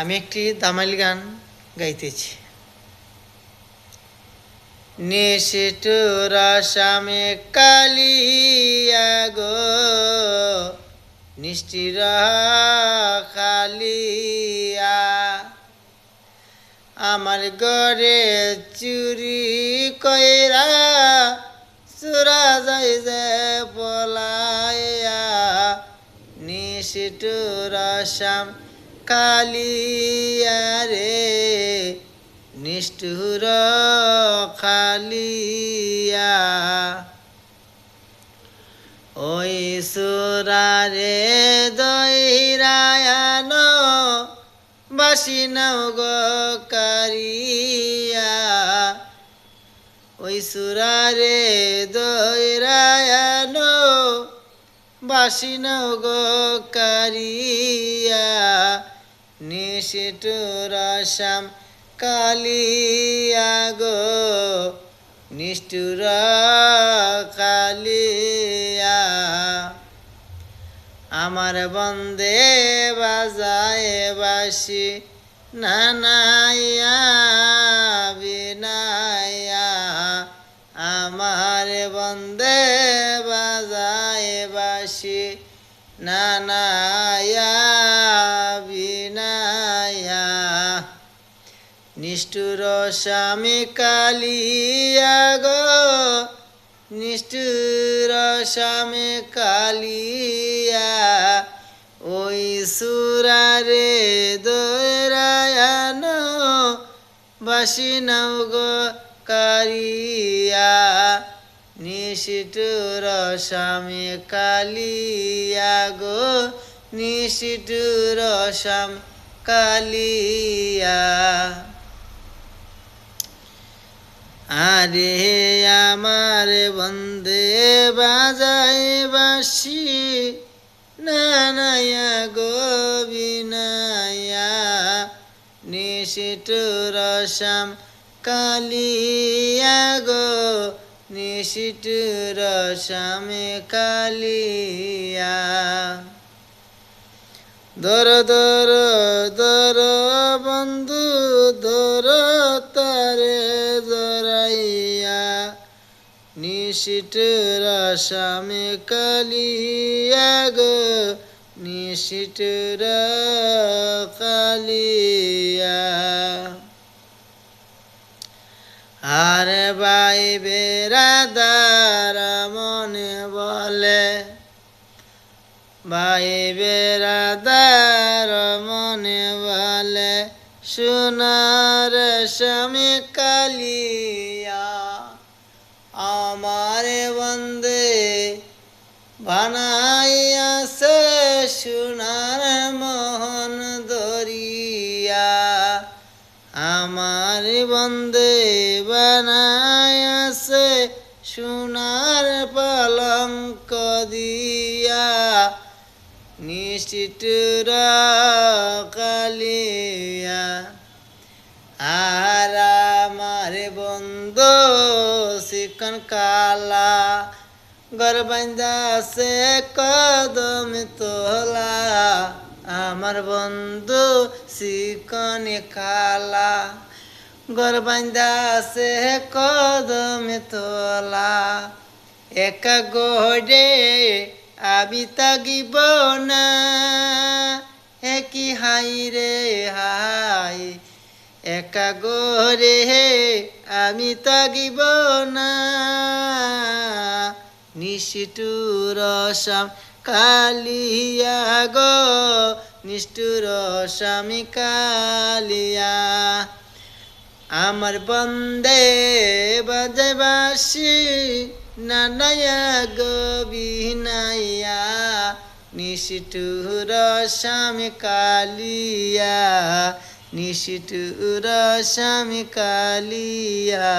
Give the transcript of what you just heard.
আমি একটি দামাইল গান গাইতেছি। নিষ্ঠুর স্বামী কালিয়া গো, নিষ্ঠির কালিয়া, আমার ঘরে চুরি কইরা চুরা যাই যে পলাইয়া। নিষ্ঠুর শ্যাম কালিয়া রে, নিষ্ঠুর কালিয়া, ওই সুরারে দৈরায়ান বাসি নাও গো কারিয়া। ওই সুরারে দৈরায়ান বাসি নাও গো কারিয়া। নিষ্ঠুর শ্যাম কালিয়া গো, নিষ্ঠুর কালিয়া, আমার বন্দে বাজায় বাসি নানাইয়া বিনাইয়া। আমার বন্দে বাজায় বাসি নানাইয়া বিনাইয়া। নিষ্ঠুর স্বামী কালিয়া গো, নিষ্ঠুর স্বামী কালিয়া, ওই সুরারে দৈরায়ান বাসি নাও গো কারিয়া। নিষ্ঠুর স্বামী কালিয়া গো, নিষ্ঠুর স্বামী কালিয়া। আরে আমার বন্দে বাজায় বাসি নানায়া গো বিনায়া। নিষ্ঠুর শ্যাম কালিয়া গো, নিষ্ঠুর শ্যাম কালিয়া। দর দর দর বন্ধু দর তারে জরাইয়া। নিষ্ঠুর শ্যাম কালিয়া গো, নিষ্ঠুর কালিয়া। আর ভাই বেরাদার মনে বলে, ভাই বেরাদার মনে বলে, সোনার স্বামী কালিয়া, আমার বন্দে বানাইয়াছে সোনার মোহন দরিয়া। আমার বন্দে বানাইয়াছে সোনার পালঙ্ক দিয়া। নিষ্ঠুর কালিয়া, আর আমার বন্ধু শিকন কালা, ঘর বান্ধা আছে কদম তোলা। আমার বন্ধু শিকন কালা, ঘর বান্ধা আছে কদম তোলা। একা গড়ে আমি তাগিব না, একই হাই রে হাই। একা গড়ে আমি তাগিব না, নিষ্ঠুর শ্যাম কালিয়া গো, নিষ্ঠুর স্বামী কালিয়া। আমার বন্দে বাজায় বাসি নানায়া গো বিনাইয়া। নিষ্ঠুর স্বামী কালিয়া, নিষ্ঠুর স্বামী কালিয়া।